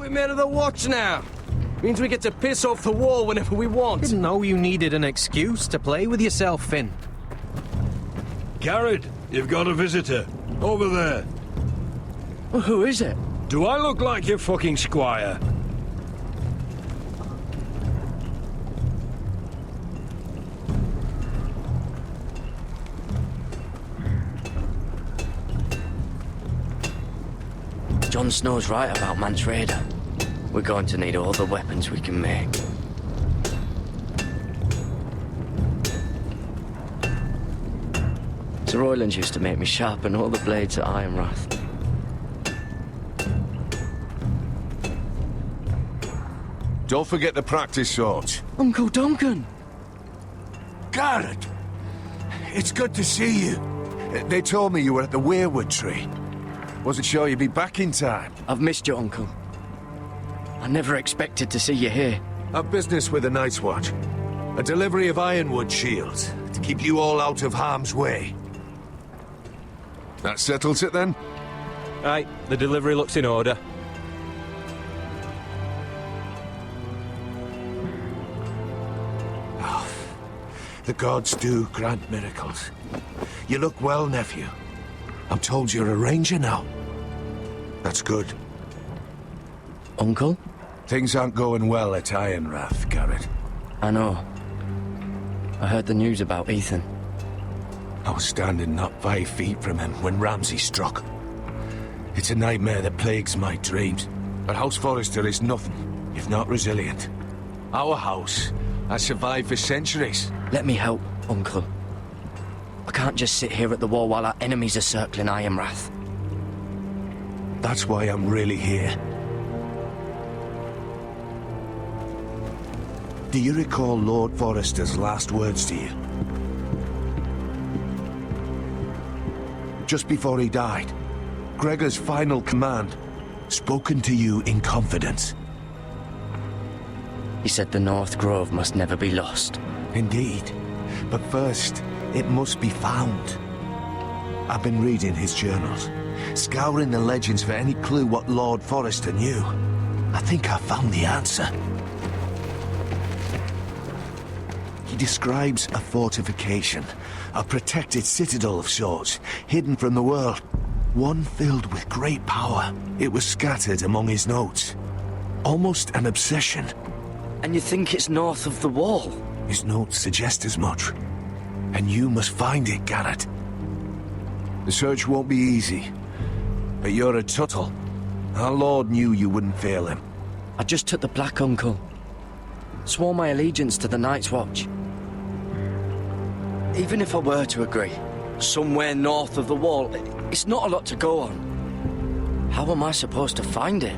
We're men of the watch now. Means we get to piss off the wall whenever we want. Didn't know you needed an excuse to play with yourself, Finn. Garrett, you've got a visitor. Over there. Well, who is it? Do I look like your fucking squire? Jon Snow's right about Mance Rayder. We're going to need all the weapons we can make. Sir Royland used to make me sharpen all the blades at Ironrath. Don't forget the practice swords. Uncle Duncan! Garrett! It's good to see you. They told me you were at the weirwood tree. Wasn't sure you'd be back in time. I've missed you, Uncle. I never expected to see you here. I've business with the Night's Watch. A delivery of ironwood shields to keep you all out of harm's way. That settles it then? Right, the delivery looks in order. The gods do grant miracles. You look well, nephew. I'm told you're a ranger now. That's good. Uncle? Things aren't going well at Ironrath, Garrett. I know. I heard the news about Ethan. I was standing not 5 feet from him when Ramsay struck. It's a nightmare that plagues my dreams. But Haus Forrester is nothing, if not resilient. Our house has survived for centuries. Let me help, Uncle. I can't just sit here at the wall while our enemies are circling Ironrath. That's why I'm really here. Do you recall Lord Forrester's last words to you? Just before he died, Gregor's final command, spoken to you in confidence. He said the North Grove must never be lost. Indeed. But first, it must be found. I've been reading his journals, scouring the legends for any clue what Lord Forrester knew. I think I found the answer. He describes a fortification, a protected citadel of sorts, hidden from the world. One filled with great power. It was scattered among his notes. Almost an obsession. And you think it's north of the wall? His notes suggest as much. And you must find it, Garrett. The search won't be easy. But you're a Tuttle. Our Lord knew you wouldn't fail him. I just took the Black Uncle. Swore my allegiance to the Night's Watch. Even if I were to agree, somewhere north of the wall, it's not a lot to go on. How am I supposed to find it?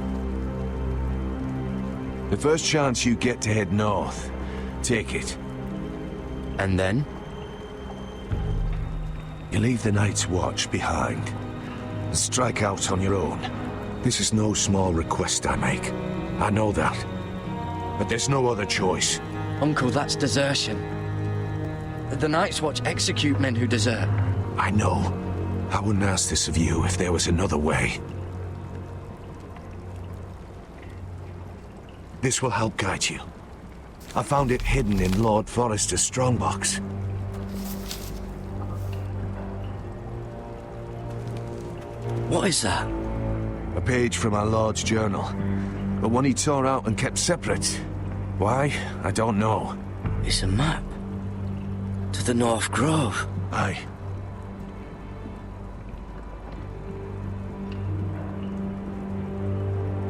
The first chance you get to head north, take it. And then? You leave the Night's Watch behind. And strike out on your own. This is no small request I make. I know that. But there's no other choice. Uncle, that's desertion. The Night's Watch execute men who desert. I know. I wouldn't ask this of you if there was another way. This will help guide you. I found it hidden in Lord Forrester's strongbox. What is that? A page from our Lord's journal. But one he tore out and kept separate. Why? I don't know. It's a map. To the North Grove. Aye.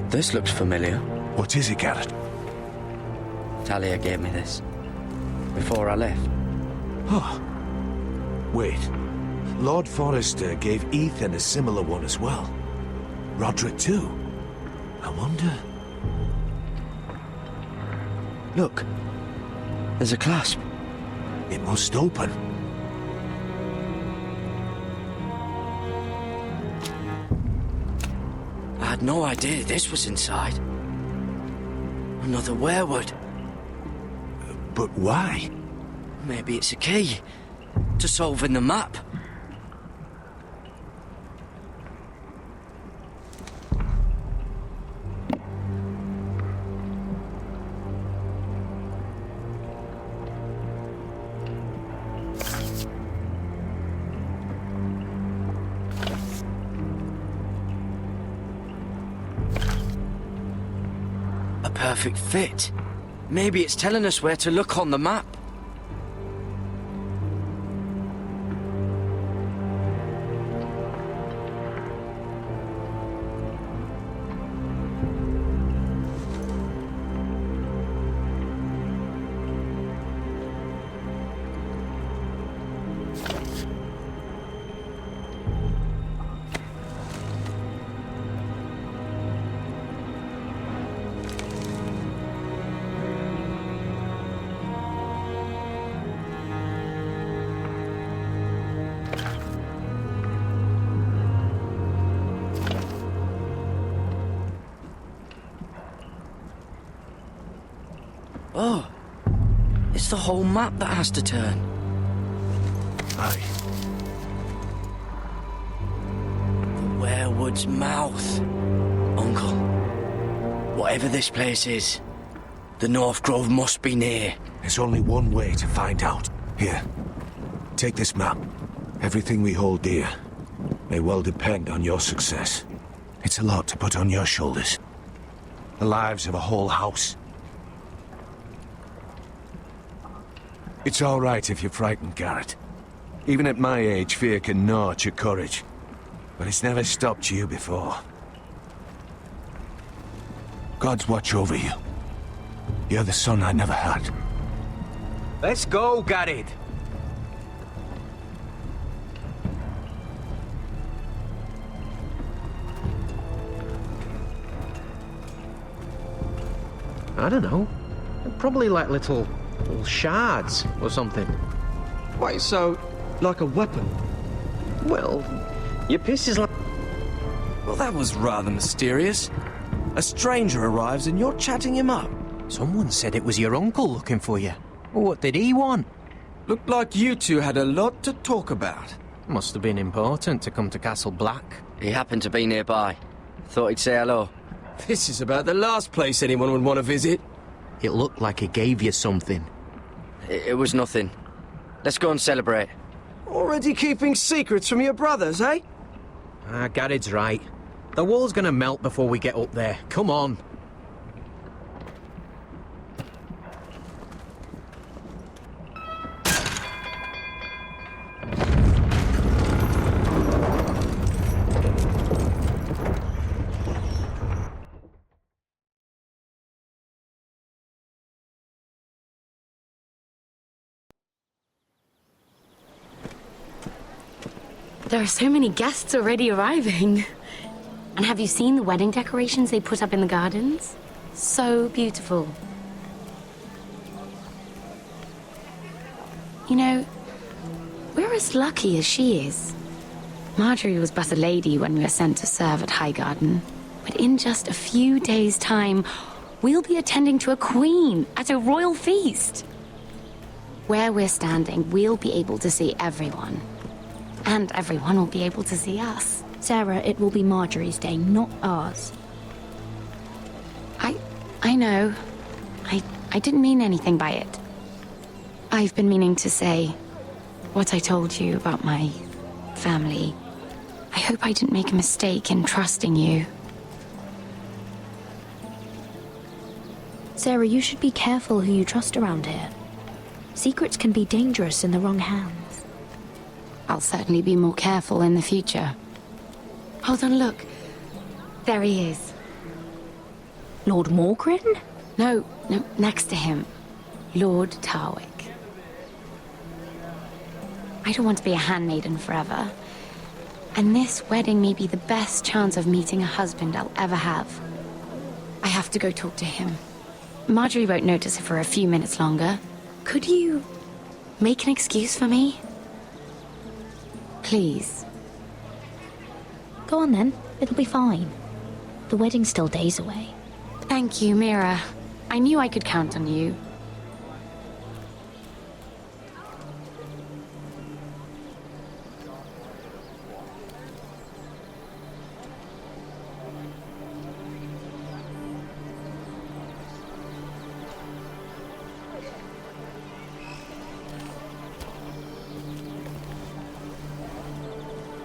This looks familiar. What is it, Garrett? Talia gave me this. Before I left. Oh. Wait. Lord Forrester gave Ethan a similar one as well. Roderick too. I wonder... Look. There's a clasp. It must open. I had no idea this was inside. Another werewood. But why? Maybe it's a key to solving the map. perfect fit. Maybe it's telling us where to look on the map. Oh, it's the whole map that has to turn. Aye. The Werewood's mouth. Uncle, whatever this place is, the North Grove must be near. There's only one way to find out. Here, take this map. Everything we hold dear may well depend on your success. It's a lot to put on your shoulders. The lives of a whole house. It's all right if you're frightened, Garrett. Even at my age, fear can gnaw at your courage. But it's never stopped you before. God's watch over you. You're the son I never had. Let's go, Garrett. I don't know. Probably like little shards or something. Wait, so, like a weapon? Well, your piss is like... Well, that was rather mysterious. A stranger arrives and you're chatting him up. Someone said it was your uncle looking for you. What did he want? Looked like you two had a lot to talk about. Must have been important to come to Castle Black. He happened to be nearby. Thought he'd say hello. This is about the last place anyone would want to visit. It looked like he gave you something. It was nothing. Let's go and celebrate. Already keeping secrets from your brothers, eh? Garrett's right. The wall's gonna melt before we get up there. Come on. There are so many guests already arriving. And have you seen the wedding decorations they put up in the gardens? So beautiful. You know, we're as lucky as she is. Marjorie was but a lady when we were sent to serve at Highgarden. But in just a few days' time, we'll be attending to a queen at a royal feast. Where we're standing, we'll be able to see everyone. And everyone will be able to see us. Sarah, it will be Marjorie's day, not ours. I know. I didn't mean anything by it. I've been meaning to say what I told you about my family. I hope I didn't make a mistake in trusting you. Sarah, you should be careful who you trust around here. Secrets can be dangerous in the wrong hands. I'll certainly be more careful in the future. Hold on, look. There he is. Lord Morgrin? No, next to him. Lord Tarwick. I don't want to be a handmaiden forever. And this wedding may be the best chance of meeting a husband I'll ever have. I have to go talk to him. Marjorie won't notice it for a few minutes longer. Could you make an excuse for me? Please. Go on then, it'll be fine. The wedding's still days away. Thank you, Mira. I knew I could count on you.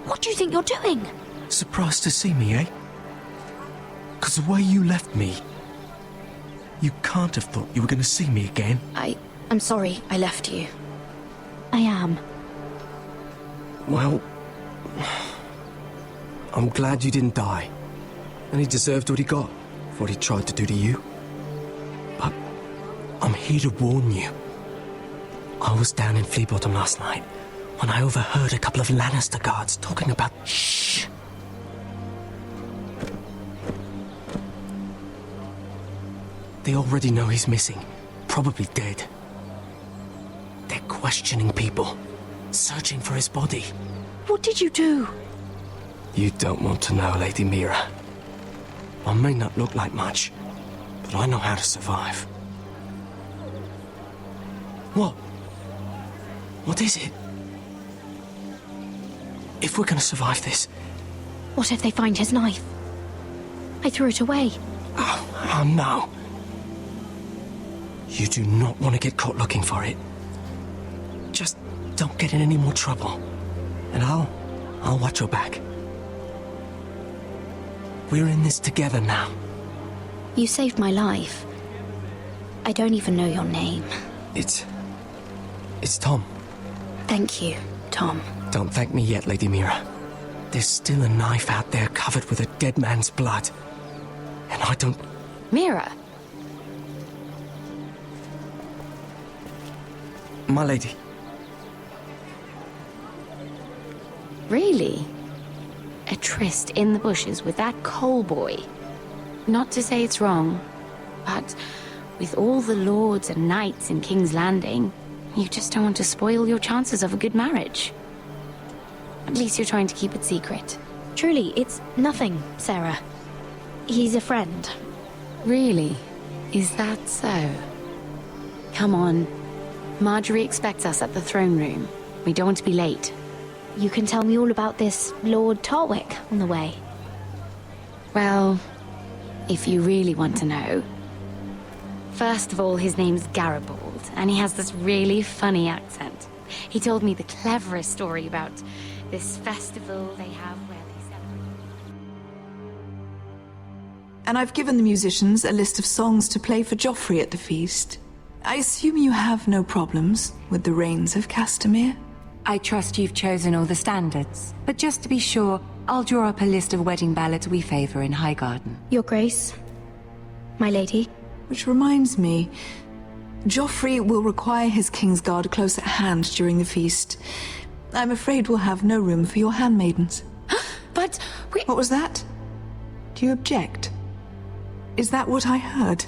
What do you think you're doing? Surprised to see me, eh? 'Cause the way you left me... You can't have thought you were going to see me again. I'm sorry I left you. I am. Well, I'm glad you didn't die. And he deserved what he got for what he tried to do to you. But I'm here to warn you. I was down in Flea Bottom last night when I overheard a couple of Lannister guards talking about... Shh! They already know he's missing, probably dead. They're questioning people, searching for his body. What did you do? You don't want to know, Lady Mira. I may not look like much, but I know how to survive. What? What is it? If we're gonna survive this... What if they find his knife? I threw it away. Oh no. You do not want to get caught looking for it. Just don't get in any more trouble. And I'll watch your back. We're in this together now. You saved my life. I don't even know your name. It's Tom. Thank you, Tom. Don't thank me yet, Lady Mira. There's still a knife out there covered with a dead man's blood. And I don't... Mira. My lady. Really? A tryst in the bushes with that coal boy? Not to say it's wrong, but with all the lords and knights in King's Landing, you just don't want to spoil your chances of a good marriage. At least you're trying to keep it secret. Truly, it's nothing, Sarah. He's a friend. Really? Is that so? Come on. Marjorie expects us at the throne room. We don't want to be late. You can tell me all about this Lord Tarwick on the way. Well, if you really want to know. First of all, his name's Garibald, and he has this really funny accent. He told me the cleverest story about this festival they have where they celebrate. And I've given the musicians a list of songs to play for Joffrey at the feast. I assume you have no problems with the Rains of Castamere? I trust you've chosen all the standards, but just to be sure, I'll draw up a list of wedding ballads we favor in Highgarden. Your Grace, my lady. Which reminds me, Joffrey will require his Kingsguard close at hand during the feast. I'm afraid we'll have no room for your handmaidens. But we... What was that? Do you object? Is that what I heard?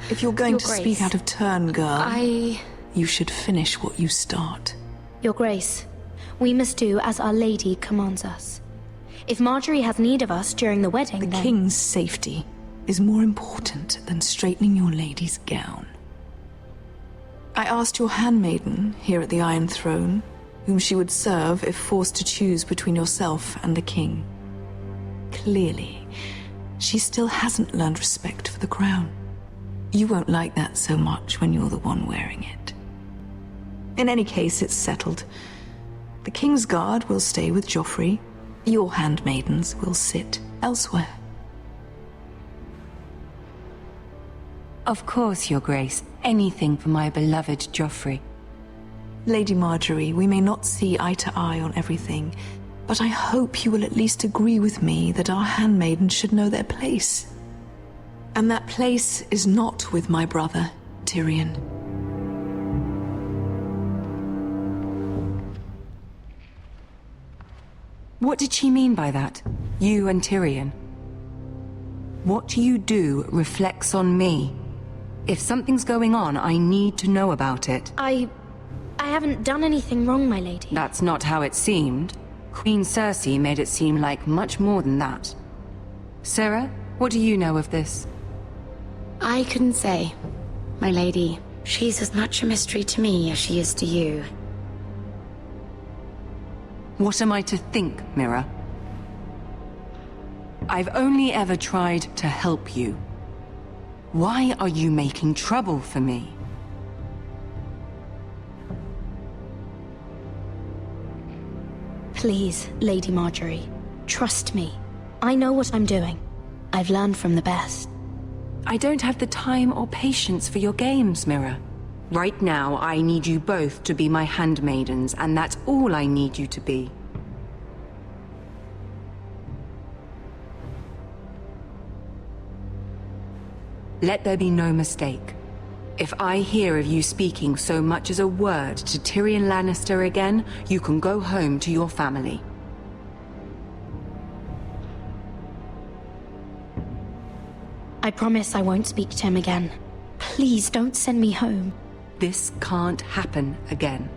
If you're going to speak out of turn, girl, you should finish what you start. Your Grace, we must do as Our Lady commands us. If Marjorie has need of us during the wedding, The King's safety is more important than straightening your lady's gown. I asked your handmaiden here at the Iron Throne whom she would serve if forced to choose between yourself and the King. Clearly, she still hasn't learned respect for the crown. You won't like that so much when you're the one wearing it. In any case, it's settled. The King's Guard will stay with Joffrey. Your handmaidens will sit elsewhere. Of course, Your Grace. Anything for my beloved Joffrey. Lady Marjorie, we may not see eye to eye on everything, but I hope you will at least agree with me that our handmaidens should know their place. And that place is not with my brother, Tyrion. What did she mean by that? You and Tyrion? What you do reflects on me. If something's going on, I need to know about it. I haven't done anything wrong, my lady. That's not how it seemed. Queen Cersei made it seem like much more than that. Sarah, what do you know of this? I couldn't say. My lady, she's as much a mystery to me as she is to you. What am I to think, Mira? I've only ever tried to help you. Why are you making trouble for me? Please, Lady Marjorie, trust me. I know what I'm doing. I've learned from the best. I don't have the time or patience for your games, Mirror. Right now, I need you both to be my handmaidens, and that's all I need you to be. Let there be no mistake. If I hear of you speaking so much as a word to Tyrion Lannister again, you can go home to your family. I promise I won't speak to him again. Please don't send me home. This can't happen again.